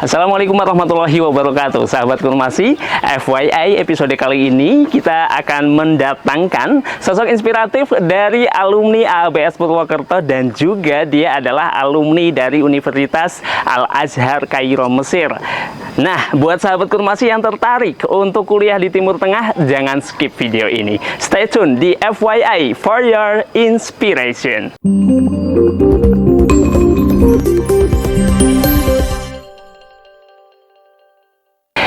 Assalamualaikum warahmatullahi wabarakatuh. Sahabat Kurmasi, FYI episode kali ini kita akan mendatangkan sosok inspiratif dari alumni AABS Purwokerto dan juga dia adalah alumni dari Universitas Al-Azhar Kairo, Mesir. Nah, buat sahabat Kurmasi yang tertarik untuk kuliah di Timur Tengah, jangan skip video ini. Stay tune di FYI for your inspiration.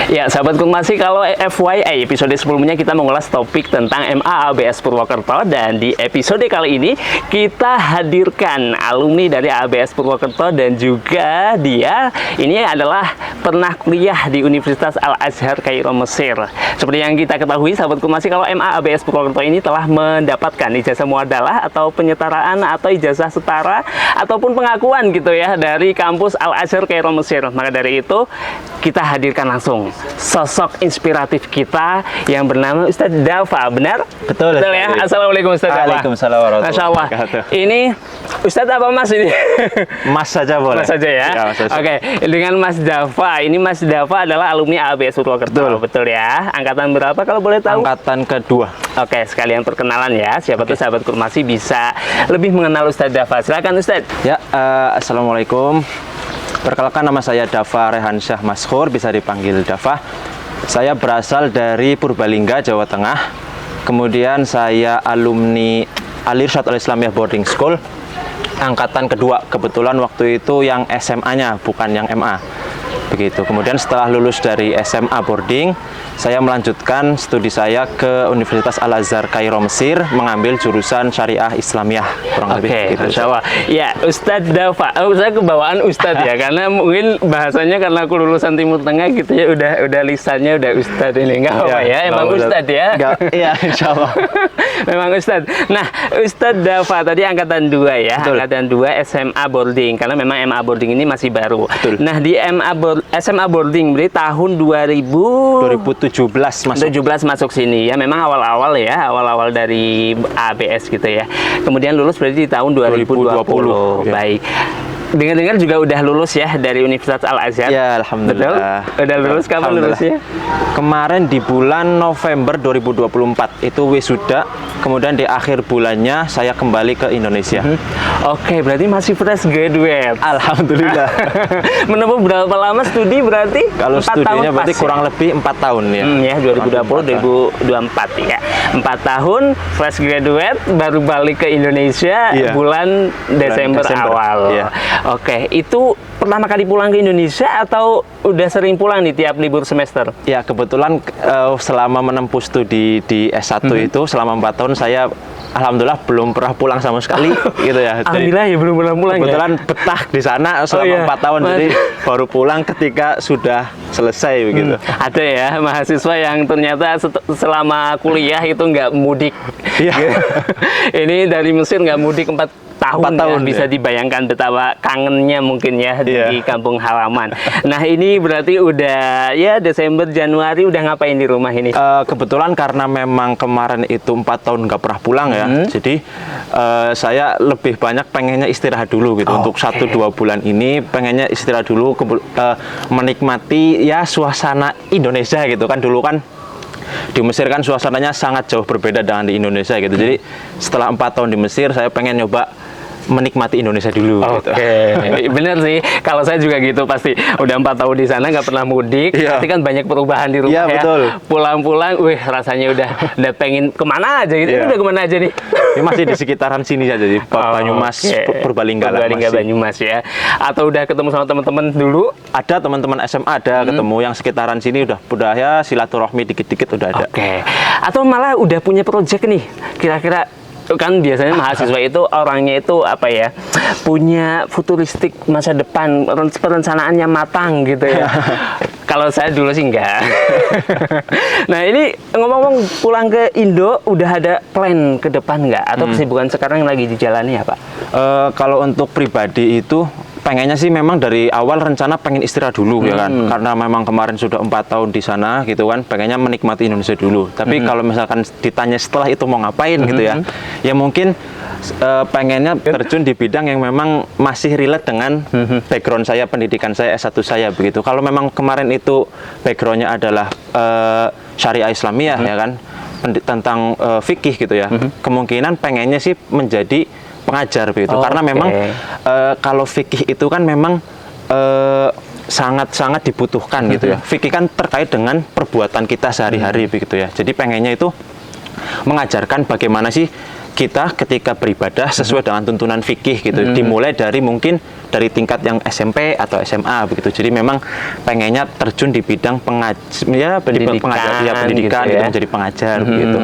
Ya, sahabat Kurmasi, kalau FYI episode sebelumnya kita mengulas topik tentang MA-AABS Purwokerto, dan di episode kali ini kita hadirkan alumni dari AABS Purwokerto dan juga dia ini adalah pernah kuliah di Universitas Al-Azhar Kairo, Mesir. Seperti yang kita ketahui, sahabat Kurmasi, kalau MA-AABS Purwokerto ini telah mendapatkan ijazah muadalah atau penyetaraan atau ijazah setara ataupun pengakuan gitu ya dari kampus Al-Azhar Kairo, Mesir. Maka dari itu kita hadirkan langsung sosok inspiratif kita yang bernama Ustadz Dafa, benar? Betul, betul ya. Assalamualaikum Ustadz Dafa. Waalaikumsalam warahmatullahi Masya Allah. Ini Ustadz apa Mas ini? Mas saja boleh. Mas saja ya. Mas saja. Oke, dengan Mas Dafa. Ini Mas Dafa adalah alumni AABS Purwokerto. Betul ya. Angkatan berapa kalau boleh tahu? Angkatan kedua. Oke, sekalian perkenalan ya. Siapa tuh sahabat Kurmasi bisa lebih mengenal Ustadz Dafa. Silakan Ustadz. Ya, assalamualaikum. Perkenalkan, nama saya Dafa Rehansyah Mashur, bisa dipanggil Dafa. Saya berasal dari Purbalingga, Jawa Tengah. Kemudian saya alumni Al-Irsyad Al-Islamiyah Boarding School, angkatan kedua. Kebetulan waktu itu yang SMA-nya, bukan yang MA. Begitu. Kemudian setelah lulus dari SMA boarding, saya melanjutkan studi saya ke Universitas Al-Azhar Kairo, Mesir, mengambil jurusan Syariah Islamiyah, kurang lebih gitu. Masya Allah. Ya, Ustadz Dafa. Saya kebawaan Ustadz ya, karena mungkin bahasanya karena aku lulusan Timur Tengah gitu ya, udah lisannya udah Ustadz ini. Nggak apa ya, emang Ustadz ya. Iya, insya Allah. Memang Ustadz. Nah, Ustadz Dafa tadi angkatan 2 ya. Betul. Angkatan 2 SMA boarding, karena memang MA boarding ini masih baru. Betul. Nah, di SMA boarding berarti tahun 2017 masuk. 17 masuk sini ya. Memang awal-awal ya, awal-awal dari ABS gitu ya. Kemudian lulus berarti di tahun 2020. Ya. Baik. Dengar-dengar juga udah lulus ya dari Universitas Al-Azhar. Ya, alhamdulillah. Betul? Udah lulus, kapan lulusnya? Kemarin di bulan November 2024 itu wisuda. Kemudian di akhir bulannya saya kembali ke Indonesia. Oke, berarti masih fresh graduate. Alhamdulillah. Menempuh berapa lama studi berarti? Kalau 4 studinya tahun berarti pas, kurang lebih 4 tahun ya. Ya, 2020-2024 ya. 4 tahun fresh graduate, baru balik ke Indonesia bulan Desember awal. Iya. Oke, itu pertama kali pulang ke Indonesia atau udah sering pulang nih tiap libur semester? Ya, kebetulan selama menempuh studi di S1 itu selama 4 tahun saya alhamdulillah belum pernah pulang sama sekali gitu ya. Alhamdulillah ya, belum pernah pulang. Kebetulan betah di sana selama 4 tahun, jadi baru pulang ketika sudah selesai begitu. Ada ya mahasiswa yang ternyata selama kuliah itu nggak mudik. Iya. Ini dari Mesir nggak mudik 4 tahun ya, bisa dibayangkan betapa kangennya mungkin ya di kampung halaman. Nah, ini berarti udah ya Desember Januari udah ngapain di rumah ini? Kebetulan karena memang kemarin itu 4 tahun nggak pernah pulang ya, jadi saya lebih banyak pengennya istirahat dulu gitu. Untuk 1-2 bulan ini pengennya istirahat dulu, menikmati ya suasana Indonesia gitu kan. Dulu kan di Mesir kan suasananya sangat jauh berbeda dengan di Indonesia gitu. Jadi setelah 4 tahun di Mesir, saya pengen nyoba menikmati Indonesia dulu. Oke, bener sih. Kalau saya juga gitu, pasti udah 4 tahun di sana nggak pernah mudik. Pasti kan banyak perubahan di rumah ya. Betul. Pulang-pulang, rasanya udah pengen kemana aja gitu. Udah kemana aja nih? Ini masih di sekitaran sini saja di Banyumas, Purbalingga lah. Purbalingga, Banyumas ya. Atau udah ketemu sama teman-teman dulu? Ada teman-teman SMA ada ketemu yang sekitaran sini udah ya silaturahmi dikit-dikit udah ada. Oke. Atau malah udah punya project nih. Kira-kira kan biasanya mahasiswa itu orangnya itu apa ya, punya futuristik masa depan, perencanaannya matang gitu ya. Kalau saya dulu sih enggak. Nah, ini ngomong-ngomong pulang ke Indo, udah ada plan ke depan nggak? Atau kesibukan sekarang yang lagi dijalani ya Pak? Kalau untuk pribadi itu pengennya sih memang dari awal rencana pengen istirahat dulu ya kan, karena memang kemarin sudah 4 tahun di sana gitu kan, pengennya menikmati Indonesia dulu. Tapi kalau misalkan ditanya setelah itu mau ngapain gitu ya, ya mungkin pengennya terjun di bidang yang memang masih relate dengan background saya, pendidikan saya, S1 saya begitu. Kalau memang kemarin itu backgroundnya adalah syariah Islamiyah ya kan, tentang fikih gitu ya, kemungkinan pengennya sih menjadi pengajar begitu. Karena memang kalau fikih itu kan memang sangat-sangat dibutuhkan gitu ya. Fikih kan terkait dengan perbuatan kita sehari-hari begitu ya. Jadi pengennya itu mengajarkan bagaimana sih kita ketika beribadah sesuai dengan tuntunan fikih gitu. Dimulai dari mungkin dari tingkat yang SMP atau SMA begitu. Jadi memang pengennya terjun di bidang pendidikan gitu, menjadi pengajar gitu.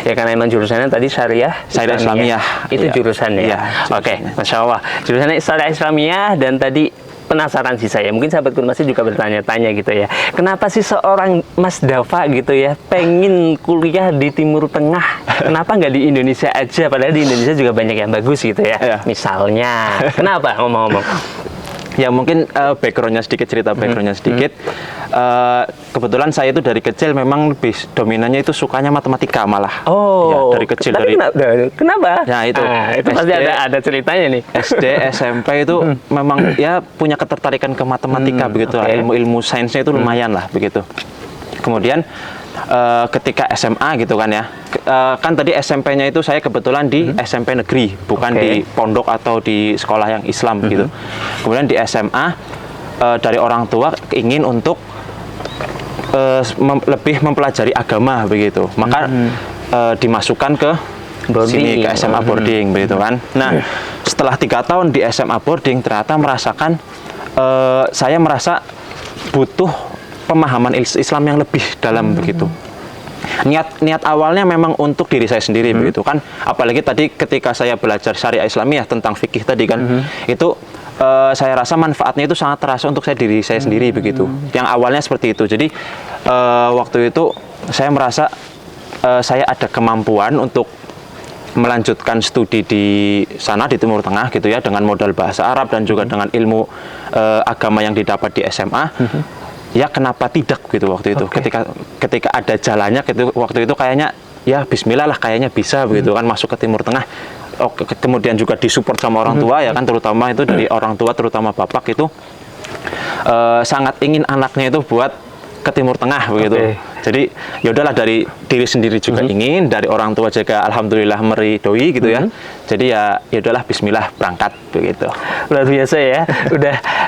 Ya karena memang jurusannya tadi syariah Islamiyah. Itu jurusannya. Iya, Oke, Masya Allah. Jurusannya syariah Islamiyah, dan tadi penasaran sih saya, mungkin sahabat Kurmasi juga bertanya-tanya gitu ya, kenapa sih seorang Mas Dafa gitu ya pengen kuliah di Timur Tengah, kenapa nggak di Indonesia aja, padahal di Indonesia juga banyak yang bagus gitu ya, misalnya kenapa ngomong-ngomong? Ya mungkin backgroundnya sedikit, cerita backgroundnya sedikit. Kebetulan saya itu dari kecil memang lebih dominannya itu sukanya matematika malah. Oh, ya, dari kecil. Tapi kenapa? Ya itu pasti ada ceritanya nih. SD, SMP itu memang ya punya ketertarikan ke matematika begitu. Ilmu-ilmu sainsnya itu lumayan lah begitu. Kemudian ketika SMA gitu kan ya, kan tadi SMP-nya itu saya kebetulan di SMP negeri, bukan di pondok atau di sekolah yang Islam gitu. Kemudian di SMA dari orang tua ingin untuk lebih mempelajari agama begitu, maka dimasukkan ke sini, ke SMA boarding begitu kan. Nah setelah 3 tahun di SMA boarding ternyata merasakan saya merasa butuh pemahaman Islam yang lebih dalam begitu. Niat awalnya memang untuk diri saya sendiri begitu kan, apalagi tadi ketika saya belajar syariah Islamiyah tentang fikih tadi kan, itu saya rasa manfaatnya itu sangat terasa untuk diri saya sendiri begitu. Yang awalnya seperti itu. Jadi waktu itu saya merasa saya ada kemampuan untuk melanjutkan studi di sana di Timur Tengah gitu ya, dengan modal bahasa Arab dan juga dengan ilmu agama yang didapat di SMA. Ya kenapa tidak gitu waktu itu. Ketika ada jalannya gitu, waktu itu kayaknya ya bismillah lah, kayaknya bisa begitu kan masuk ke Timur Tengah. Kemudian juga disupport sama orang tua ya kan, terutama itu dari orang tua, terutama bapak itu sangat ingin anaknya itu buat ke Timur Tengah begitu. Jadi ya udahlah, dari diri sendiri juga ingin, dari orang tua juga alhamdulillah meridoi gitu ya. Jadi ya udahlah bismillah berangkat begitu. Luar biasa ya.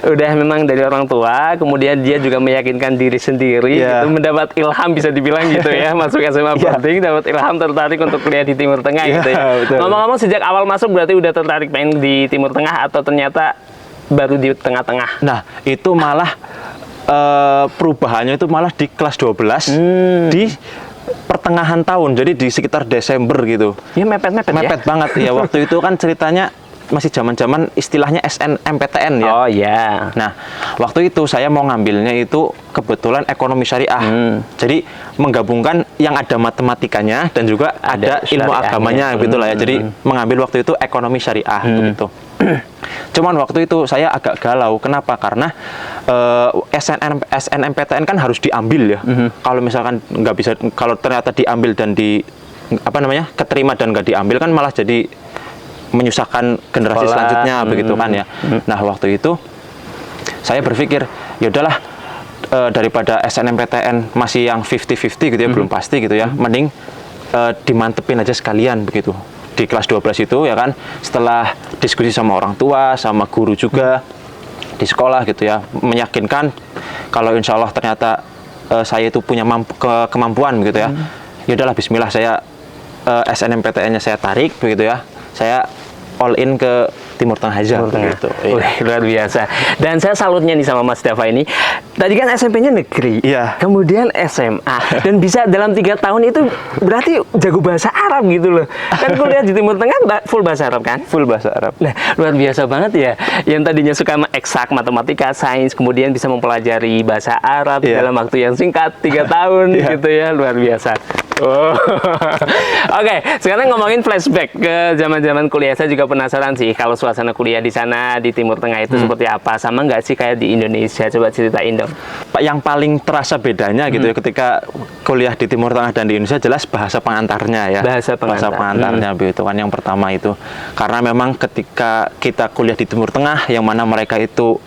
Udah memang dari orang tua, kemudian dia juga meyakinkan diri sendiri gitu, mendapat ilham bisa dibilang gitu ya, masuk SMA boarding dapat ilham, tertarik untuk kuliah di Timur Tengah gitu ya. Ngomong-ngomong, sejak awal masuk berarti udah tertarik pengen di Timur Tengah atau ternyata baru di tengah-tengah? Nah, itu malah perubahannya itu malah di kelas 12 di pertengahan tahun, jadi di sekitar Desember gitu. Ya mepet banget ya. Waktu itu kan ceritanya masih zaman-zaman istilahnya SNMPTN ya. Oh iya. Nah, waktu itu saya mau ngambilnya itu kebetulan ekonomi syariah. Jadi menggabungkan yang ada matematikanya dan juga ada ilmu agamanya gitu lah ya. Jadi mengambil waktu itu ekonomi syariah begitu. Cuman waktu itu saya agak galau. Kenapa? Karena SNMPTN kan harus diambil ya. Kalau misalkan nggak bisa, kalau ternyata diambil dan keterima dan nggak diambil kan malah jadi menyusahkan generasi selanjutnya begitu kan ya. Nah waktu itu saya berpikir ya udahlah, daripada SNMPTN masih yang 50-50 gitu ya, belum pasti gitu ya, mending dimantepin aja sekalian begitu di kelas 12 itu ya kan. Setelah diskusi sama orang tua, sama guru juga di sekolah gitu ya, meyakinkan kalau insya Allah ternyata saya itu punya kemampuan begitu ya. Ya udahlah bismillah, saya SNMPTN-nya saya tarik begitu ya. Saya all in ke Timur Tengah aja gitu. Luar biasa. Dan saya salutnya nih sama Mas Dafa ini. Tadi kan SMP-nya negeri, kemudian SMA, dan bisa dalam 3 tahun itu berarti jago bahasa Arab gitu loh. Kan kuliah di Timur Tengah full bahasa Arab kan? Full bahasa Arab. Nah, luar biasa banget ya. Yang tadinya suka eksak, matematika, sains, kemudian bisa mempelajari bahasa Arab dalam waktu yang singkat 3 tahun gitu ya. Luar biasa. Oh. Oke, sekarang ngomongin flashback ke zaman-zaman kuliah. Saya juga penasaran sih kalau suasana kuliah di sana di Timur Tengah itu seperti apa. Sama nggak sih kayak di Indonesia? Coba ceritain dong. Yang paling terasa bedanya gitu ya ketika kuliah di Timur Tengah dan di Indonesia jelas bahasa pengantarnya ya. Bahasa pengantarnya begitu kan yang pertama itu. Karena memang ketika kita kuliah di Timur Tengah yang mana mereka itu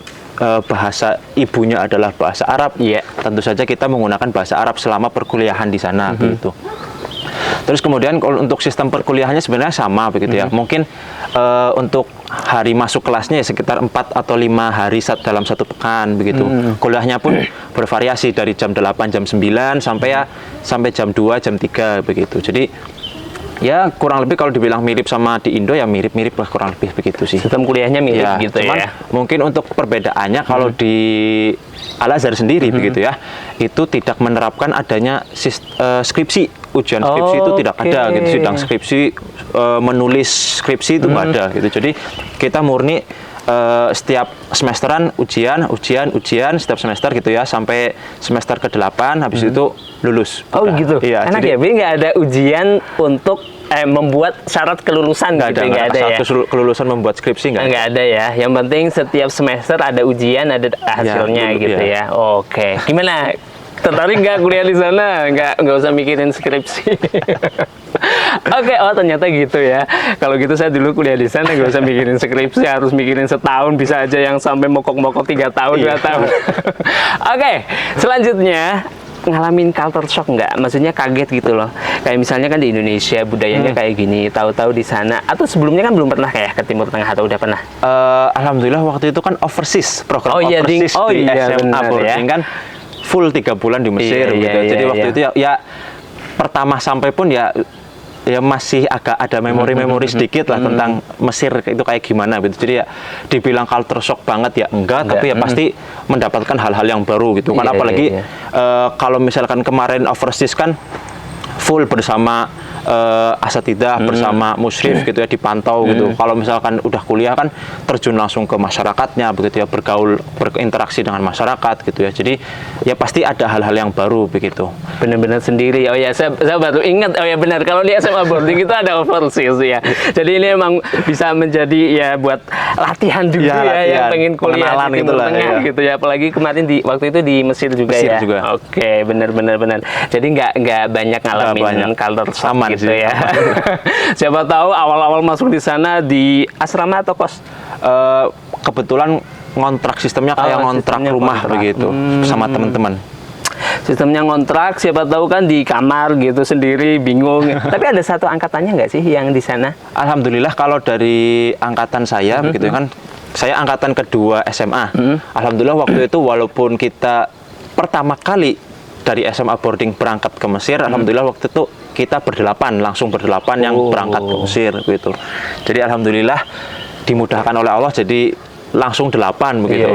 bahasa ibunya adalah bahasa Arab, tentu saja kita menggunakan bahasa Arab selama perkuliahan di sana begitu. Terus kemudian kalau untuk sistem perkuliahannya sebenarnya sama begitu ya. Mungkin untuk hari masuk kelasnya ya sekitar 4 atau 5 hari dalam satu pekan begitu. Kuliahnya pun bervariasi dari jam 8, jam 9 sampai jam 2, jam 3 begitu. Jadi ya kurang lebih kalau dibilang mirip sama di Indo ya mirip-mirip lah kurang lebih begitu sih. Sistem kuliahnya mirip ya, gitu cuman ya. Mungkin untuk perbedaannya kalau di Al-Azhar sendiri begitu ya, itu tidak menerapkan adanya skripsi, ujian skripsi itu tidak ada gitu. Sidang skripsi, menulis skripsi itu nggak ada gitu. Jadi kita murni setiap semesteran ujian setiap semester gitu ya sampai semester ke-8 habis itu lulus. Oh gitu. Iya, enak jadi, ya, Bi, nggak ada ujian untuk membuat syarat kelulusan nggak gitu, ada, nggak ada ya. kelulusan membuat skripsi nggak ada ya. Yang penting setiap semester ada ujian, ada hasilnya ya, gitu ya. Oke. Gimana? Tertarik nggak kuliah di sana? Nggak usah mikirin skripsi. Oke, oh ternyata gitu ya. Kalau gitu saya dulu kuliah di sana nggak usah mikirin skripsi, harus mikirin setahun, bisa aja yang sampai mokok-mokok 3 tahun, 2 tahun. Oke, selanjutnya ngalamin culture shock nggak? Maksudnya kaget gitu loh. Kayak misalnya kan di Indonesia budayanya kayak gini, tahu-tahu di sana atau sebelumnya kan belum pernah kayak ke Timur Tengah atau udah pernah? Alhamdulillah waktu itu kan overseas, program iya, overseas di SMA benar, boarding kan full 3 bulan di Mesir gitu. Jadi waktu itu ya pertama sampai pun ya masih agak ada memori-memori sedikit lah tentang Mesir itu kayak gimana gitu. Jadi ya dibilang culture shock banget ya enggak. Tapi ya pasti mendapatkan hal-hal yang baru gitu kan. Apalagi kalau misalkan kemarin overseas kan full bersama asatidah, bersama musyrif gitu ya, dipantau gitu. Kalau misalkan udah kuliah kan terjun langsung ke masyarakatnya begitu ya, bergaul, berinteraksi dengan masyarakat gitu ya. Jadi ya pasti ada hal-hal yang baru begitu. Benar-benar sendiri. Oh ya, saya baru ingat. Oh ya benar, kalau di SMA boarding itu ada overseas ya. Jadi ini emang bisa menjadi ya buat latihan juga ya, yang pengen kuliah di Timur Tengah gitu ya. Apalagi kemarin waktu itu di Mesir juga ya. Oke, benar. Jadi nggak banyak ngalamin culture shock gitu ya. Siapa tahu awal-awal masuk di sana di asrama atau kos? Kebetulan ngontrak, sistemnya kayak ngontrak rumah begitu sama teman-teman. Sistemnya ngontrak, siapa tahu kan di kamar gitu sendiri, bingung. Tapi ada satu angkatannya nggak sih yang di sana? Alhamdulillah kalau dari angkatan saya begitu kan, saya angkatan kedua SMA. Alhamdulillah waktu itu walaupun kita pertama kali dari SMA boarding berangkat ke Mesir, alhamdulillah waktu itu kita langsung berdelapan yang berangkat ke Mesir gitu. Jadi alhamdulillah dimudahkan oleh Allah, jadi langsung 8 begitu,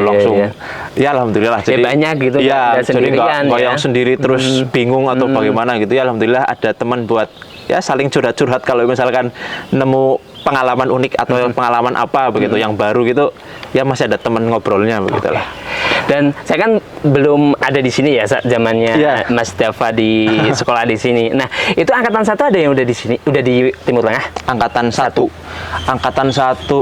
ya alhamdulillah. Jadi banyak gitu ya, jadi nggak yang sendiri terus bingung atau bagaimana gitu ya. Alhamdulillah ada teman buat ya saling curhat-curhat kalau misalkan nemu pengalaman unik atau pengalaman apa begitu yang baru gitu, ya masih ada teman ngobrolnya begitulah. Dan saya kan belum ada di sini ya saat zamannya Mas Dava di sekolah di sini. Nah, itu angkatan 1 ada yang udah di sini, udah di Timur Tengah? Angkatan 1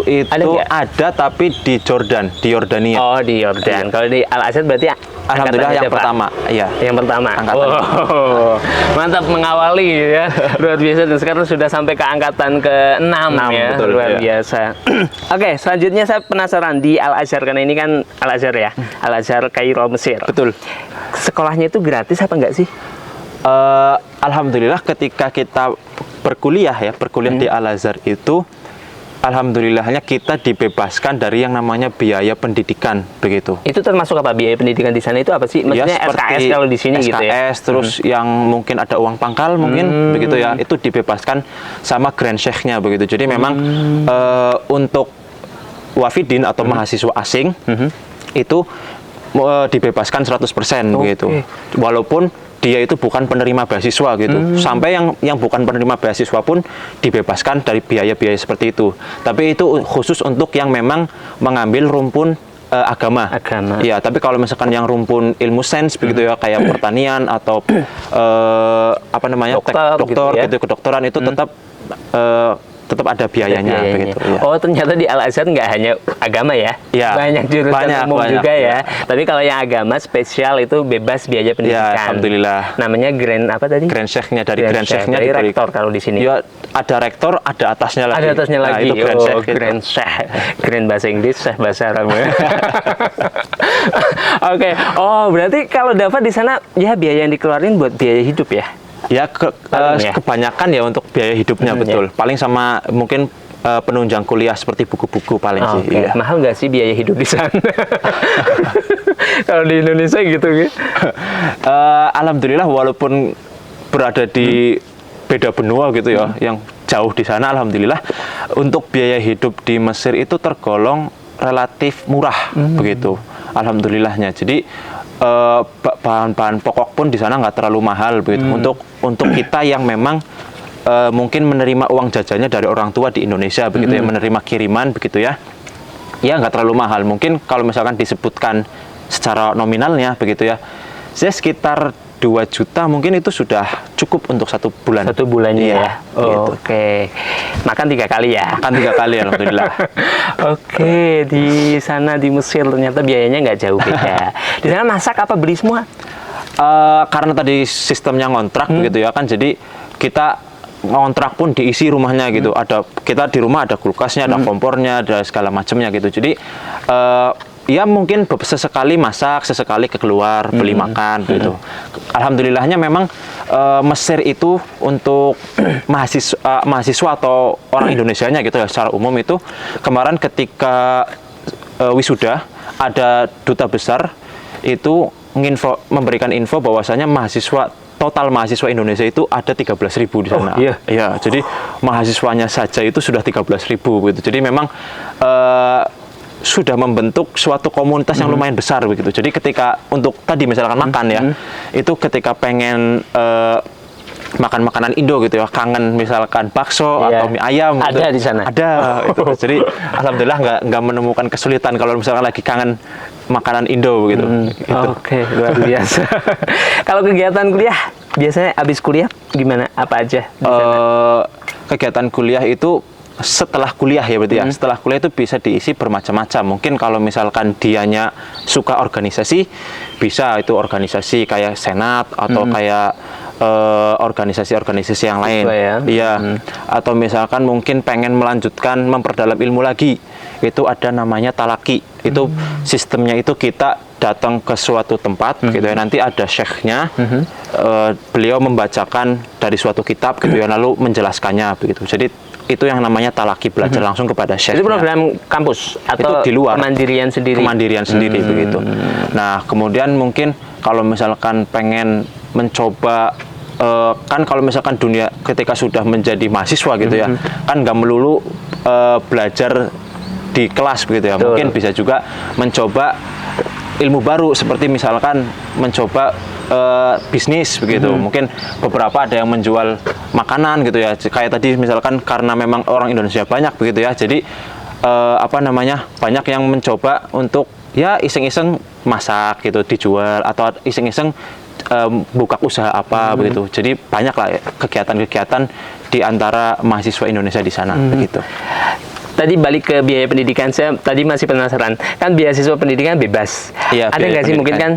itu ada tapi di Jordan, di Yordania. Oh, di Yordan. Kalau di Al-Azhar berarti alhamdulillah yang pertama. Iya. Yang pertama. Angkatan. Mantap mengawali ya. Luar biasa, dan sekarang sudah sampai ke angkatan ke-6 ya. Betul, luar biasa. Oke, selanjutnya saya penasaran di Al-Azhar, karena ini kan Al-Azhar ya. Al-Azhar Kairo Mesir. Betul. Sekolahnya itu gratis apa enggak sih? Alhamdulillah ketika kita berkuliah di Al-Azhar itu alhamdulillahnya kita dibebaskan dari yang namanya biaya pendidikan begitu. Itu termasuk apa biaya pendidikan di sana itu apa sih? Maksudnya ya, SKS kalau di sini SKS, gitu ya. Terus yang mungkin ada uang pangkal mungkin begitu ya, itu dibebaskan sama Grand Sheikh-nya begitu. Jadi memang untuk wafidin atau mahasiswa asing itu dibebaskan 100% begitu. Walaupun dia itu bukan penerima beasiswa gitu. Sampai yang bukan penerima beasiswa pun dibebaskan dari biaya-biaya seperti itu. Tapi itu khusus untuk yang memang mengambil rumpun agama. Iya, tapi kalau misalkan yang rumpun ilmu sains begitu ya, kayak pertanian atau apa namanya, dokter gitu, kedokteran itu tetap ada biayanya begitu. Ya. Oh, ternyata di Al Azhar nggak hanya agama ya, banyak jurusan umum juga ya. Tapi kalau yang agama spesial itu bebas biaya pendidikan. Ya, alhamdulillah. Namanya Grand apa tadi? Grand Sheikh-nya, dari Grand Sheikh-nya dari rektor kalau di sini. Ya, ada rektor, ada atasnya lagi. Ada atasnya lagi. Itu Grand Sheikh. Grand Sheikh. Grand bahasa Inggris, Sheikh bahasa Arab. Oke. Oh, berarti kalau dapat di sana ya biaya yang dikeluarin buat biaya hidup ya? Ya, kebanyakan ya untuk biaya hidupnya betul. Paling sama mungkin penunjang kuliah seperti buku-buku paling sih. Iya. Mahal nggak sih biaya hidup di sana? Kalau di Indonesia gitu. Alhamdulillah walaupun berada di beda benua gitu ya, yang jauh di sana, alhamdulillah untuk biaya hidup di Mesir itu tergolong relatif murah begitu. Alhamdulillahnya. Jadi bahan-bahan pokok pun di sana nggak terlalu mahal begitu. Untuk kita yang memang mungkin menerima uang jajannya dari orang tua di Indonesia begitu ya, menerima kiriman begitu ya, ya nggak terlalu mahal. Mungkin kalau misalkan disebutkan secara nominalnya begitu ya, saya sekitar 2 juta mungkin itu sudah cukup untuk 1 bulan. 1 bulannya ya. Gitu. Oke. Makan 3 kali ya. Makan 3 kali alhamdulillah. Oke, di sana di Mesir ternyata biayanya nggak jauh beda. Di sana masak apa beli semua? Karena tadi sistemnya ngontrak begitu ya kan, jadi kita ngontrak pun diisi rumahnya gitu. Ada, kita di rumah ada kulkasnya, ada kompornya, ada segala macamnya gitu. Jadi ya mungkin sesekali masak, sesekali keluar beli makan gitu. Alhamdulillahnya memang Mesir itu untuk mahasiswa atau orang Indonesianya gitu ya secara umum itu, kemarin ketika wisuda ada duta besar itu memberikan info bahwasanya total mahasiswa Indonesia itu ada 13.000 di sana. Iya, jadi mahasiswanya saja itu sudah 13.000 gitu. Jadi memang sudah membentuk suatu komunitas yang lumayan besar begitu. Jadi ketika untuk tadi misalkan makan ya, itu ketika pengen makan makanan Indo gitu ya, kangen misalkan bakso atau mie ayam ada gitu, di sana. Ada itu. Jadi alhamdulillah nggak menemukan kesulitan kalau misalkan lagi kangen makanan Indo begitu. Oke, luar biasa. Kalau kegiatan kuliah biasanya habis kuliah gimana? Apa aja di sana? Kegiatan kuliah itu setelah kuliah ya berarti ya. Setelah kuliah itu bisa diisi bermacam-macam. Mungkin kalau misalkan dianya suka organisasi, bisa itu organisasi kayak senat atau kayak organisasi-organisasi yang lain. Iya. Atau misalkan mungkin pengen melanjutkan memperdalam ilmu lagi, itu ada namanya talaki. Itu sistemnya itu kita datang ke suatu tempat gitu ya, nanti ada syekhnya, beliau membacakan dari suatu kitab gitu ya, lalu menjelaskannya begitu. Jadi itu yang namanya talaki, belajar langsung kepada syekhnya. Itu program kampus atau itu di luar, kemandirian sendiri? Kemandirian sendiri begitu. Nah kemudian mungkin kalau misalkan pengen mencoba kan kalau misalkan dunia ketika sudah menjadi mahasiswa gitu ya, kan nggak melulu belajar di kelas begitu ya. Mungkin bisa juga mencoba ilmu baru, seperti misalkan mencoba bisnis begitu. Mungkin beberapa ada yang menjual makanan gitu ya, kayak tadi misalkan karena memang orang Indonesia banyak begitu ya, jadi banyak yang mencoba untuk ya iseng-iseng masak gitu dijual, atau iseng-iseng buka usaha apa begitu. Jadi banyak lah kegiatan-kegiatan di antara mahasiswa Indonesia di sana begitu. Tadi balik ke biaya pendidikan, saya tadi masih penasaran, kan beasiswa pendidikan bebas. Iya, ada nggak sih mungkin kan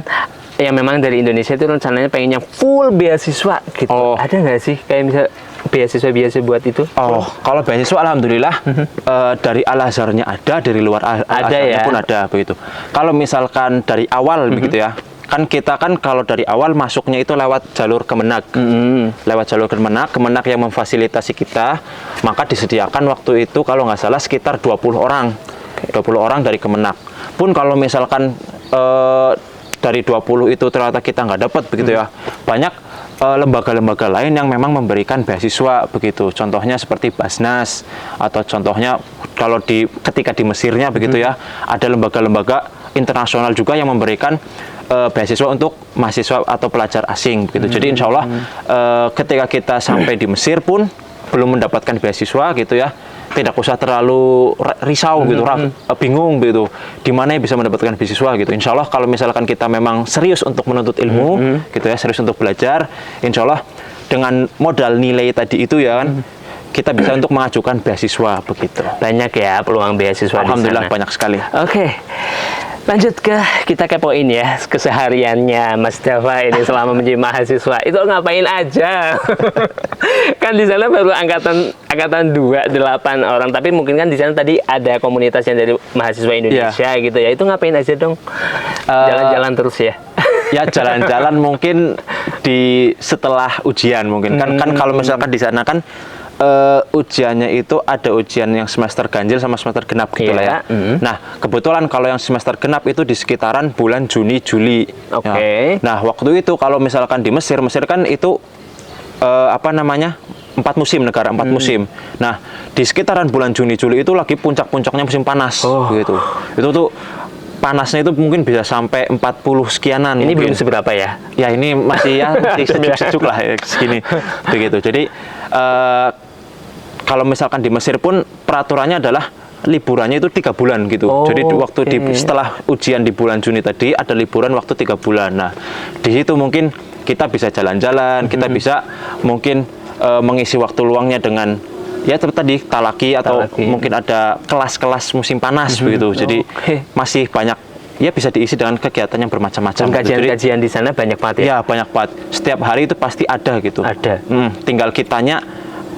yang memang dari Indonesia itu rencananya pengennya full beasiswa gitu. Ada nggak sih kayak misal beasiswa buat itu? Kalau beasiswa alhamdulillah dari Al Azharnya ada, dari luar Al Azharnya pun ada begitu. Kalau misalkan dari awal begitu ya, kan kita kan kalau dari awal masuknya itu lewat jalur Kemenak. Lewat jalur Kemenak yang memfasilitasi kita, maka disediakan waktu itu kalau nggak salah sekitar 20 orang. 20 orang dari Kemenak. Pun kalau misalkan dari 20 itu ternyata kita nggak dapat begitu ya, banyak lembaga-lembaga lain yang memang memberikan beasiswa begitu. Contohnya seperti Basnas, atau contohnya kalau ketika di Mesirnya begitu ya, ada lembaga-lembaga internasional juga yang memberikan beasiswa untuk mahasiswa atau pelajar asing begitu. Jadi insya Allah ketika kita sampai di Mesir pun belum mendapatkan beasiswa gitu ya, tidak usah terlalu risau gitu, bingung gitu, di mana bisa mendapatkan beasiswa gitu. Insya Allah kalau misalkan kita memang serius untuk menuntut ilmu gitu ya, serius untuk belajar, insya Allah dengan modal nilai tadi itu ya kan, kita bisa untuk mengajukan beasiswa begitu. Banyak ya peluang beasiswa Alhamdulillah di sana. banyak sekali. Oke. Lanjut kita kepoin ya kesehariannya Mas Dava ini selama menjadi mahasiswa. Itu ngapain aja? Kan di sana baru angkatan 2 8 orang, tapi mungkin kan di sana tadi ada komunitas yang dari mahasiswa Indonesia gitu ya. Itu ngapain aja dong? Jalan-jalan terus ya. Ya jalan-jalan mungkin setelah ujian mungkin kan kalau misalkan di sana kan ujiannya itu ada ujian yang semester ganjil sama semester genap gitu lah ya. Nah kebetulan kalau yang semester genap itu di sekitaran bulan Juni Juli. Oke. Nah waktu itu kalau misalkan di Mesir kan itu 4 musim, negara 4 musim. Nah di sekitaran bulan Juni Juli itu lagi puncak-puncaknya musim panas gitu. Itu tuh panasnya itu mungkin bisa sampai 40 sekianan. Ini mungkin. belum seberapa ya? Ya ini masih sejuk-sejuk lah ya, segini begitu. Jadi kalau misalkan di Mesir pun peraturannya adalah liburannya itu 3 bulan gitu. Jadi waktu setelah ujian di bulan Juni tadi ada liburan waktu 3 bulan. Nah di situ mungkin kita bisa jalan-jalan, kita bisa mungkin mengisi waktu luangnya dengan ya tadi talaki atau mungkin ada kelas-kelas musim panas begitu. Jadi masih banyak ya bisa diisi dengan kegiatan yang bermacam-macam. Kajian-kajian di sana banyak banget ya? Ya banyak banget. Setiap hari itu pasti ada gitu. Ada. Tinggal kitanya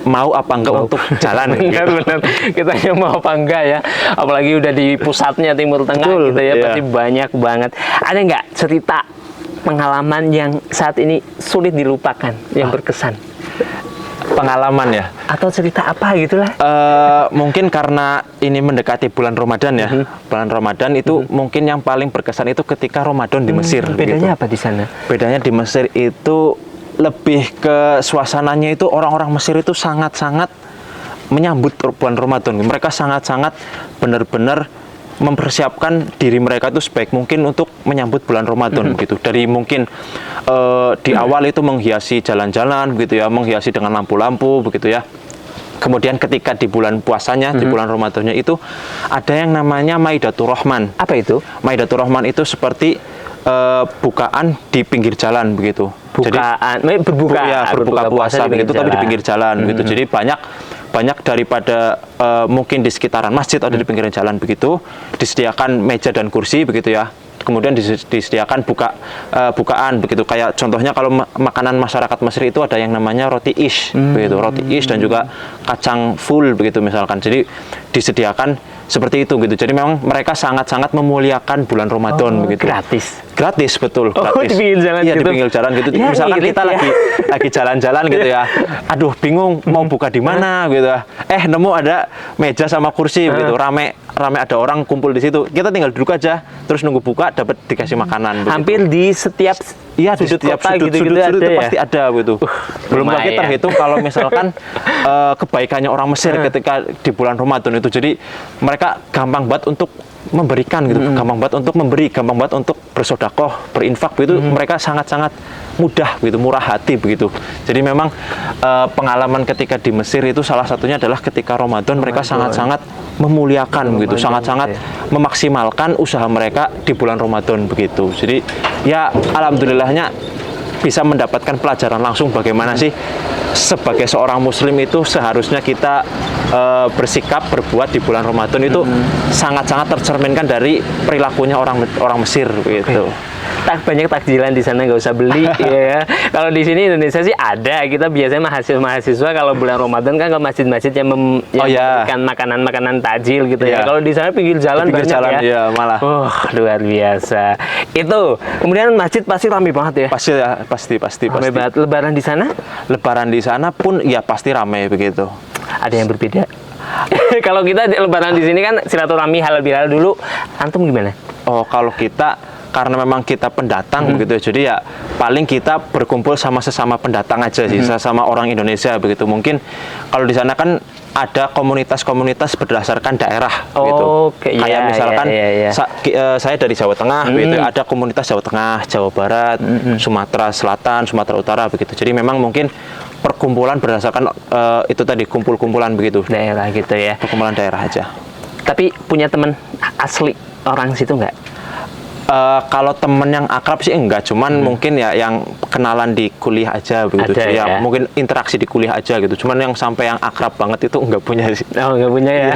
mau apa enggak untuk jalan. Benar-benar kita yang mau apa enggak ya. Apalagi udah di pusatnya Timur Tengah gitu ya, pasti banyak banget. Ada nggak cerita pengalaman yang saat ini sulit dilupakan, yang berkesan? Pengalaman ya, atau cerita apa gitulah? Mungkin karena ini mendekati bulan Ramadan ya. Bulan Ramadan itu mungkin yang paling berkesan itu ketika Ramadan di Mesir. Bedanya gitu. apa di sana? Bedanya di Mesir itu lebih ke suasananya itu orang-orang Mesir itu sangat-sangat menyambut bulan Ramadan. Mereka sangat-sangat benar-benar mempersiapkan diri mereka itu sebaik mungkin untuk menyambut bulan Ramadan begitu. Dari mungkin di awal itu menghiasi jalan-jalan begitu ya, menghiasi dengan lampu-lampu begitu ya. Kemudian ketika di bulan puasanya, di bulan Ramadannya itu ada yang namanya Maidatur Rahman. Apa itu? Maidatur Rahman itu seperti bukaan di pinggir jalan begitu. Bukaan, jadi berbuka puasa begitu, tapi di pinggir jalan begitu. Jadi banyak daripada mungkin di sekitaran masjid atau di pinggiran jalan begitu disediakan meja dan kursi begitu ya. Kemudian disediakan bukaan begitu, kayak contohnya kalau makanan masyarakat Mesir itu ada yang namanya roti ish begitu, roti ish dan juga kacang full begitu misalkan. Jadi disediakan seperti itu gitu. Jadi memang mereka sangat-sangat memuliakan bulan Ramadan begitu. Gratis betul, gratis. Di pinggir jalan iya, gitu. Di pinggir jalan gitu. Ya, misalkan kita lagi jalan-jalan gitu ya. Aduh, bingung mau buka di mana gitu. Nemu ada meja sama kursi begitu. Rame ada orang kumpul di situ. Kita tinggal duduk aja, terus nunggu buka dapat dikasih makanan begitu. Hampir di setiap sudut kota sudut gitu itu ya? pasti ada gitu. Belum lagi terhitung kalau misalkan kebaikannya orang Mesir ketika di bulan Ramadan itu. Jadi mereka gampang banget untuk memberikan gitu, gampang banget untuk memberi, gampang banget untuk bersedekah, berinfak begitu. Mereka sangat-sangat mudah begitu, murah hati begitu. Jadi memang pengalaman ketika di Mesir itu salah satunya adalah ketika Ramadan mereka sangat-sangat memuliakan begitu, sangat-sangat memaksimalkan usaha mereka di bulan Ramadan begitu. Jadi ya alhamdulillahnya bisa mendapatkan pelajaran langsung bagaimana sih sebagai seorang muslim itu seharusnya kita bersikap, berbuat di bulan Ramadan itu sangat-sangat tercerminkan dari perilakunya orang Mesir gitu. Banyak takjilan di sana, nggak usah beli ya. Kalau di sini Indonesia sih ada, kita biasanya mahasiswa kalau bulan Ramadan kan ke masjid-masjid yang memberikan makanan-makanan takjil gitu ya. Kalau di sana pinggir jalan banyak ya. Malah. Luar biasa. Itu kemudian masjid pasti ramai banget ya. Pasti. Ramai banget. Lebaran di sana? Lebaran di sana pun ya pasti ramai begitu. Ada yang berbeda? Kalau kita Lebaran di sini kan silaturahmi halal bihalal dulu. Antum gimana? Oh, kalau kita karena memang kita pendatang begitu, jadi ya paling kita berkumpul sama sesama pendatang aja sih, sama orang Indonesia begitu. Mungkin kalau di sana kan ada komunitas-komunitas berdasarkan daerah gitu. Kayak misalkan saya dari Jawa Tengah begitu, ada komunitas Jawa Tengah, Jawa Barat, Sumatera Selatan, Sumatera Utara begitu. Jadi memang mungkin perkumpulan berdasarkan itu tadi kumpulan begitu. Daerah gitu ya. Perkumpulan daerah aja. Tapi punya teman asli orang situ nggak? Kalau temen yang akrab sih enggak, cuman mungkin ya yang kenalan di kuliah aja begitu. Ada, ya? Mungkin interaksi di kuliah aja gitu. Cuman yang sampai yang akrab banget itu enggak punya sih. Oh, nggak punya ya?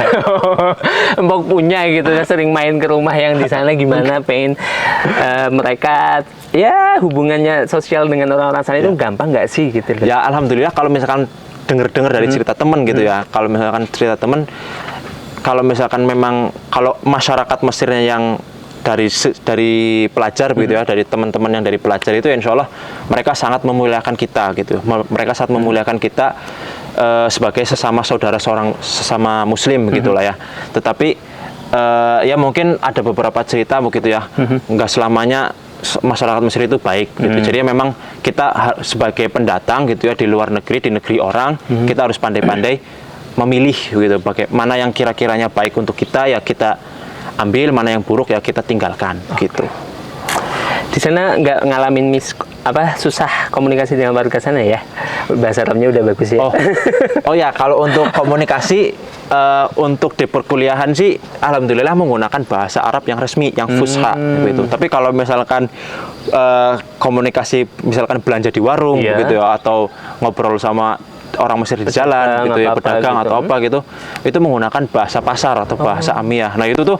Mbok punya gitu ya, sering main ke rumah yang di sana gimana, pengen mereka ya hubungannya sosial dengan orang-orang sana itu gampang nggak sih gitu? Ya alhamdulillah kalau misalkan dengar dari cerita temen gitu ya. Kalau misalkan cerita temen, kalau misalkan memang kalau masyarakat Mesirnya yang dari pelajar begitu ya, dari teman-teman yang dari pelajar itu insya Allah mereka sangat memuliakan kita gitu. Mereka sangat memuliakan kita sebagai sesama sesama muslim begitulah ya. Tetapi ya mungkin ada beberapa cerita begitu ya, nggak selamanya masyarakat Mesir itu baik gitu. Jadi memang kita sebagai pendatang gitu ya di luar negeri, di negeri orang, kita harus pandai-pandai memilih gitu, bagaimana yang kira-kiranya baik untuk kita ya kita ambil, mana yang buruk ya kita tinggalkan gitu. Di sana nggak ngalamin susah komunikasi dengan warga sana ya? Bahasa Arabnya udah bagus ya. Oh ya, kalau untuk komunikasi untuk di perkuliahan sih alhamdulillah menggunakan bahasa Arab yang resmi, yang fusha gitu. Tapi kalau misalkan komunikasi misalkan belanja di warung gitu ya, atau ngobrol sama orang Mesir di jalan gitu ya, pedagang gitu, atau apa gitu, itu menggunakan bahasa pasar atau bahasa amiyah. Nah itu tuh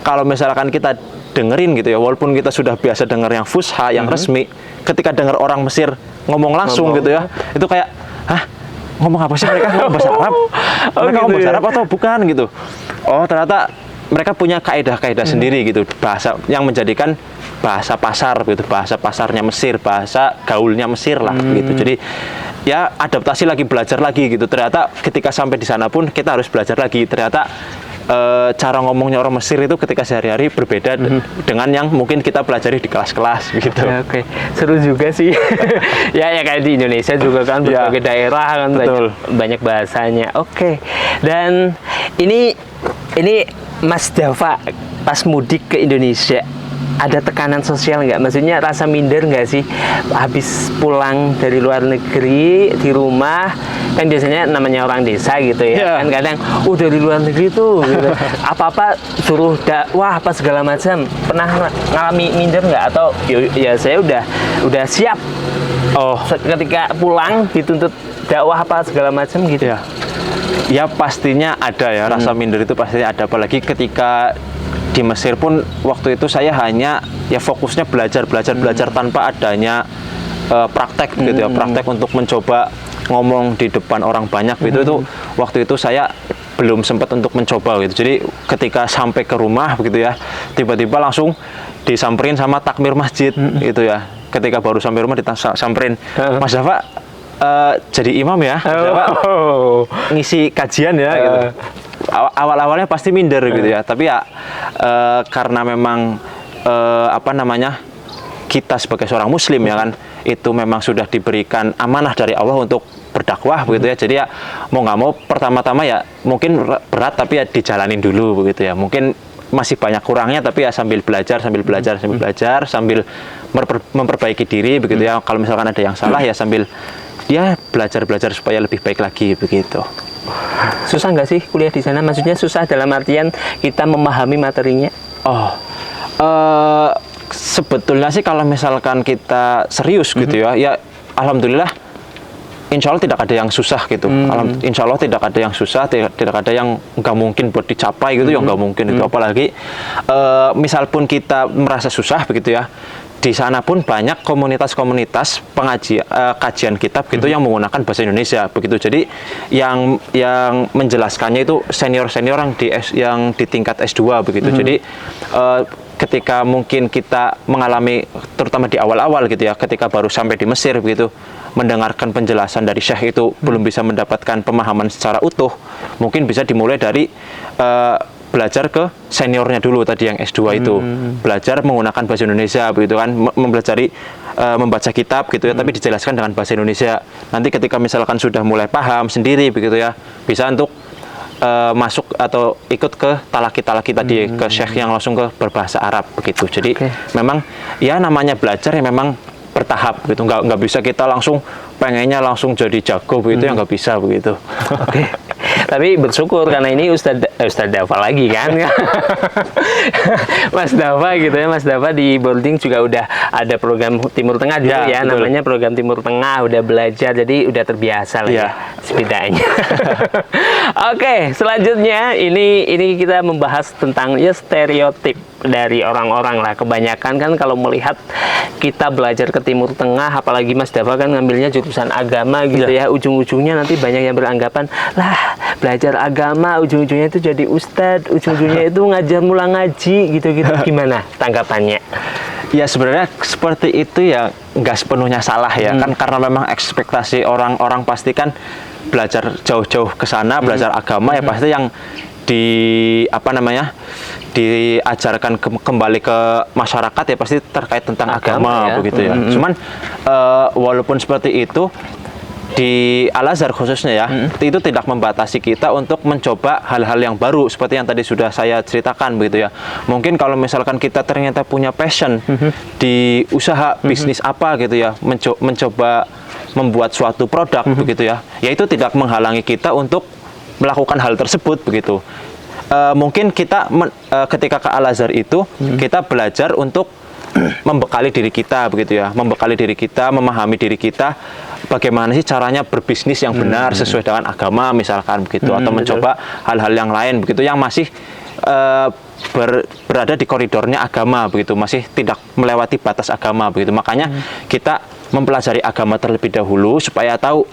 kalau misalkan kita dengerin gitu ya, walaupun kita sudah biasa dengar yang fusha, yang resmi, ketika dengar orang Mesir ngomong langsung gitu ya, itu kayak, hah, ngomong apa sih mereka? Ngomong bahasa Arab? Mereka ngomong bahasa Arab atau bukan gitu? Oh ternyata mereka punya kaidah-kaidah sendiri gitu, bahasa yang menjadikan bahasa pasar gitu, bahasa pasarnya Mesir, bahasa gaulnya Mesir lah gitu. Jadi ya adaptasi lagi, belajar lagi gitu. Ternyata ketika sampai di sana pun kita harus belajar lagi. Ternyata cara ngomongnya orang Mesir itu ketika sehari-hari berbeda dengan yang mungkin kita pelajari di kelas-kelas gitu. Ya, oke, seru juga sih. ya kayak di Indonesia juga kan berbagai daerah kan banyak bahasanya. Oke. Dan ini Mas Dava pas mudik ke Indonesia, ada tekanan sosial nggak? Maksudnya rasa minder nggak sih habis pulang dari luar negeri di rumah? Kan biasanya namanya orang desa gitu ya, kan kadang dari luar negeri tuh gitu. Apa-apa suruh dakwah apa segala macam. Pernah ngalami minder nggak? Atau ya saya udah siap ketika pulang dituntut dakwah apa segala macam gitu. Ya pastinya ada ya, rasa minder itu pastinya ada, apalagi ketika di Mesir pun waktu itu saya hanya ya fokusnya belajar tanpa adanya praktek gitu ya, praktek untuk mencoba ngomong di depan orang banyak gitu. Itu waktu itu saya belum sempat untuk mencoba gitu. Jadi ketika sampai ke rumah begitu ya, tiba-tiba langsung disamperin sama takmir masjid gitu ya. Ketika baru sampai rumah disamperin, Mas Dava jadi imam ya, ngisi kajian ya gitu. Awal-awalnya pasti minder gitu ya, tapi ya karena memang kita sebagai seorang muslim ya kan, itu memang sudah diberikan amanah dari Allah untuk berdakwah begitu ya. Jadi ya mau nggak mau pertama-tama ya mungkin berat, tapi ya dijalanin dulu begitu ya. Mungkin masih banyak kurangnya, tapi ya sambil belajar sambil memperbaiki diri begitu ya. Kalau misalkan ada yang salah ya sambil dia belajar supaya lebih baik lagi begitu. Susah nggak sih kuliah di sana? Maksudnya susah dalam artian kita memahami materinya? Sebetulnya sih kalau misalkan kita serius gitu ya alhamdulillah insya Allah tidak ada yang susah gitu. Insya Allah tidak ada yang susah, tidak ada yang nggak mungkin buat dicapai gitu, yang nggak mungkin itu. Apalagi misal pun kita merasa susah begitu ya, di sana pun banyak komunitas-komunitas pengajian kajian kitab gitu yang menggunakan bahasa Indonesia begitu. Jadi yang menjelaskannya itu senior-senior yang di tingkat S2 begitu. Jadi ketika mungkin kita mengalami terutama di awal-awal gitu ya, ketika baru sampai di Mesir begitu, mendengarkan penjelasan dari syekh itu belum bisa mendapatkan pemahaman secara utuh, mungkin bisa dimulai dari belajar ke seniornya dulu tadi yang S2 itu, belajar menggunakan bahasa Indonesia begitu kan, mempelajari membaca kitab gitu ya, tapi dijelaskan dengan bahasa Indonesia. Nanti ketika misalkan sudah mulai paham sendiri begitu ya, bisa untuk masuk atau ikut ke talaki tadi, ke syekh yang langsung ke berbahasa Arab begitu. Jadi memang ya namanya belajar ya memang bertahap gitu. Nggak bisa kita langsung pengennya langsung jadi jago begitu, ya nggak bisa begitu. Oke. Tapi bersyukur karena ini Ustadz Dava lagi kan. Mas Dava gitu ya, Mas Dava di boarding juga udah ada program Timur Tengah dulu ya, betul. namanya program Timur Tengah, udah belajar jadi udah terbiasa lah ya setidaknya. Oke, selanjutnya ini kita membahas tentang ya stereotip dari orang-orang lah. Kebanyakan kan kalau melihat kita belajar ke Timur Tengah, apalagi Mas Dava kan ngambilnya jurusan agama gitu ya, ujung-ujungnya nanti banyak yang beranggapan, lah belajar agama ujung-ujungnya itu jadi ustadz, ujung-ujungnya itu ngajar mula ngaji gitu-gitu. Gimana tanggapannya? Ya sebenarnya seperti itu ya nggak sepenuhnya salah ya, kan karena memang ekspektasi orang-orang pasti kan belajar jauh-jauh ke sana, belajar agama ya pasti yang diajarkan kembali ke masyarakat ya pasti terkait tentang agama ya. Begitu ya. Cuman walaupun seperti itu di Al-Azhar khususnya ya, itu tidak membatasi kita untuk mencoba hal-hal yang baru seperti yang tadi sudah saya ceritakan begitu ya. Mungkin kalau misalkan kita ternyata punya passion di usaha bisnis apa gitu ya, mencoba membuat suatu produk begitu ya, itu tidak menghalangi kita untuk melakukan hal tersebut begitu. Mungkin kita ketika ke Al-Azhar itu kita belajar untuk membekali diri kita begitu ya, membekali diri kita, memahami diri kita bagaimana sih caranya berbisnis yang benar sesuai dengan agama misalkan begitu, atau mencoba hal-hal yang lain begitu yang masih berada di koridornya agama begitu, masih tidak melewati batas agama begitu. Makanya kita mempelajari agama terlebih dahulu supaya tahu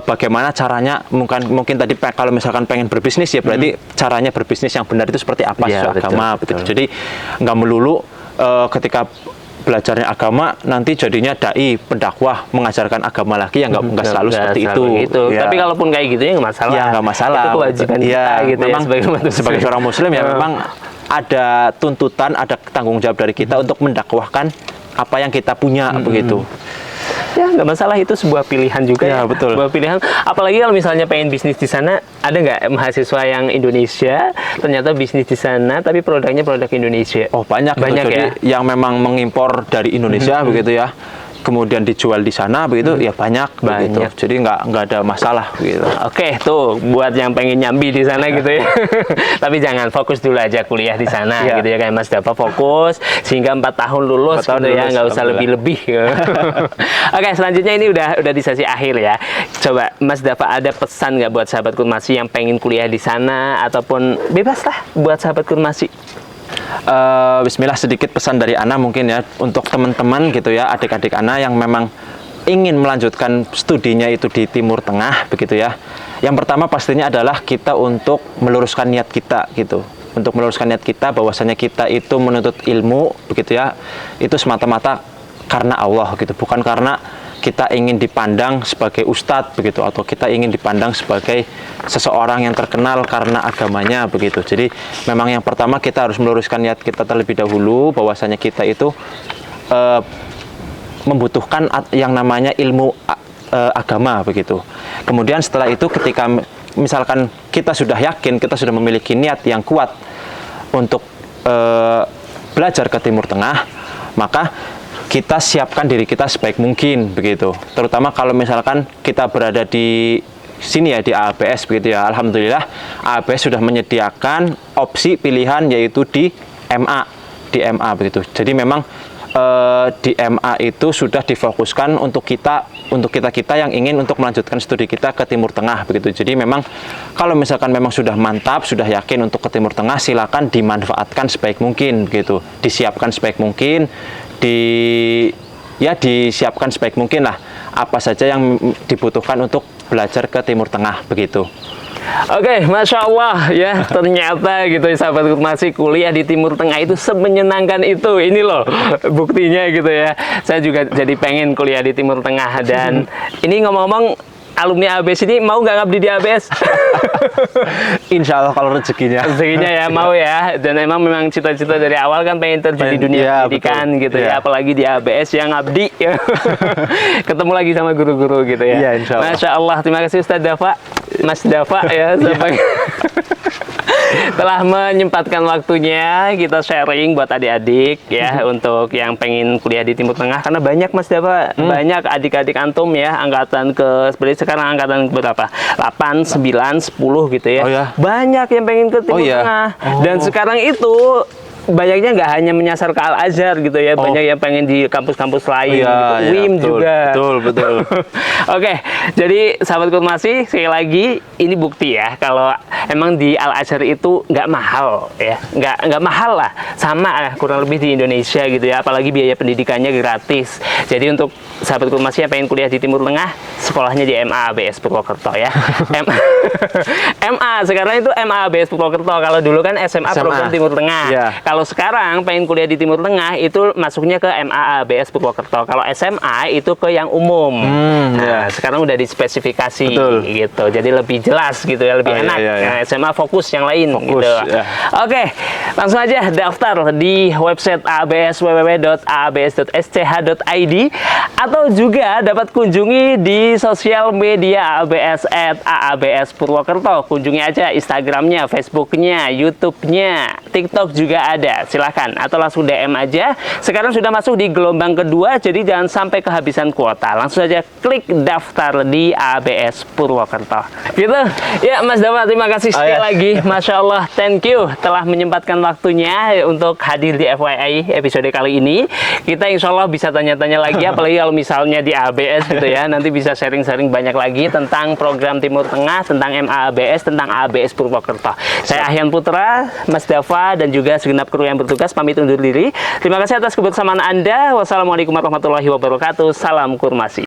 bagaimana caranya, mungkin tadi kalau misalkan pengen berbisnis ya berarti caranya berbisnis yang benar itu seperti apa sesuai agama begitu. Jadi nggak melulu ketika belajarnya agama nanti jadinya dai, pendakwah, mengajarkan agama lagi, yang nggak selalu seperti itu. Ya. Tapi kalaupun kayak gitu ya nggak masalah. Ya nggak masalah. Itu kewajiban kita gitu memang ya, sebagai seorang muslim ya memang ada tuntutan, ada tanggung jawab dari kita untuk mendakwahkan apa yang kita punya begitu. Ya nggak masalah, itu sebuah pilihan juga ya, betul. Sebuah pilihan. Apalagi kalau misalnya pengen bisnis di sana, ada nggak mahasiswa yang Indonesia ternyata bisnis di sana tapi produknya produk Indonesia? Oh banyak ya. Jadi yang memang mengimpor dari Indonesia begitu ya, kemudian dijual di sana begitu ya banyak. Begitu. Jadi nggak ada masalah begitu. Oke, tuh buat yang pengen nyambi di sana gitu ya. Tapi jangan, fokus dulu aja kuliah di sana gitu ya, kayak Mas Dava fokus sehingga 4 tahun lulus gitu ya, nggak usah lebih-lebih. Oke, selanjutnya ini udah di sesi akhir ya. Coba Mas Dava ada pesan nggak buat sahabat Kurmasi yang pengen kuliah di sana, ataupun bebas lah buat sahabat Kurmasi? Bismillah, sedikit pesan dari Ana mungkin ya untuk teman-teman gitu ya, adik-adik Ana yang memang ingin melanjutkan studinya itu di Timur Tengah begitu ya. Yang pertama pastinya adalah kita untuk meluruskan niat kita gitu. Untuk meluruskan niat kita bahwasanya kita itu menuntut ilmu begitu ya, itu semata-mata karena Allah gitu, bukan karena kita ingin dipandang sebagai ustadz begitu, atau kita ingin dipandang sebagai seseorang yang terkenal karena agamanya begitu. Jadi memang yang pertama kita harus meluruskan niat kita terlebih dahulu bahwasanya kita itu membutuhkan yang namanya ilmu agama begitu. Kemudian setelah itu ketika misalkan kita sudah yakin, kita sudah memiliki niat yang kuat untuk belajar ke Timur Tengah, maka kita siapkan diri kita sebaik mungkin begitu. Terutama kalau misalkan kita berada di sini ya, di AABS begitu ya. Alhamdulillah AABS sudah menyediakan opsi pilihan yaitu di MA begitu. Jadi memang di MA itu sudah difokuskan untuk kita yang ingin untuk melanjutkan studi kita ke Timur Tengah begitu. Jadi memang kalau misalkan memang sudah mantap, sudah yakin untuk ke Timur Tengah, silakan dimanfaatkan sebaik mungkin begitu. Disiapkan sebaik mungkin, disiapkan sebaik mungkin lah apa saja yang dibutuhkan untuk belajar ke Timur Tengah begitu. Oke, Masya Allah ya, ternyata gitu ya sahabat Kurmasi, kuliah di Timur Tengah itu semenyenangkan itu. Ini loh buktinya gitu ya. Saya juga jadi pengen kuliah di Timur Tengah. Dan ini ngomong-ngomong, alumni ABS ini mau nggak ngabdi di ABS? Insya Allah kalau rezekinya ya mau ya. Dan memang cita-cita dari awal kan pengen terjun di dunia pendidikan gitu ya, apalagi di ABS yang ngabdi ya. Ketemu lagi sama guru-guru gitu ya. Insya Allah. Masya Allah, terima kasih Ustadz Dava, Mas Dava ya. telah menyempatkan waktunya kita sharing buat adik-adik ya untuk yang pengen kuliah di Timur Tengah, karena banyak Mas Dava, banyak adik-adik antum ya angkatan seperti sekarang angkatan berapa? 8, 9, 10 gitu ya. Oh, ya? Banyak yang pengen ke Timur iya? Tengah. Dan sekarang itu banyaknya nggak hanya menyasar ke Al-Azhar gitu ya, banyak yang pengen di kampus-kampus lain, gitu. UIM betul, juga. Betul. Oke, jadi sahabat Kurmasi, sekali lagi ini bukti ya kalau emang di Al-Azhar itu nggak mahal ya, nggak mahal lah, sama kurang lebih di Indonesia gitu ya, apalagi biaya pendidikannya gratis. Jadi untuk sahabat Kurmasi yang pengen kuliah di Timur Tengah, sekolahnya di MA ABS Purwokerto ya. MA sekarang itu MA ABS Purwokerto, kalau dulu kan SMA Program Timur Tengah. Yeah. Kalau sekarang pengen kuliah di Timur Tengah itu masuknya ke MA ABS Purwokerto. Kalau SMA itu ke yang umum. Nah, sekarang udah dispesifikasi. Betul. Gitu. Jadi lebih jelas gitu ya, lebih enak. Nah, SMA fokus yang lain gitu. Oke, langsung aja daftar di website ABS www.aabs.sch.id atau juga dapat kunjungi di sosial media ABS @AABS Purwokerto. Kunjungi aja Instagramnya, Facebooknya, YouTube-nya, TikTok juga ada. Silahkan, atau langsung DM aja. Sekarang sudah masuk di gelombang kedua, jadi jangan sampai kehabisan kuota. Langsung saja klik daftar di ABS Purwokerto. Gitu. Ya, Mas Dava, terima kasih sekali lagi. Masya Allah, thank you telah menyempatkan waktunya untuk hadir di FYI episode kali ini. Kita insya Allah bisa tanya-tanya lagi, apalagi kalau misalnya di ABS gitu ya. Nanti bisa sharing-sharing banyak lagi tentang program Timur Tengah, tentang MAABS, tentang ABS Purwokerto. Saya Ahyan Putra, Mas Dava, dan juga segenap kru yang bertugas pamit undur diri. Terima kasih atas kebersamaan Anda. Wassalamualaikum warahmatullahi wabarakatuh. Salam Kurmasi.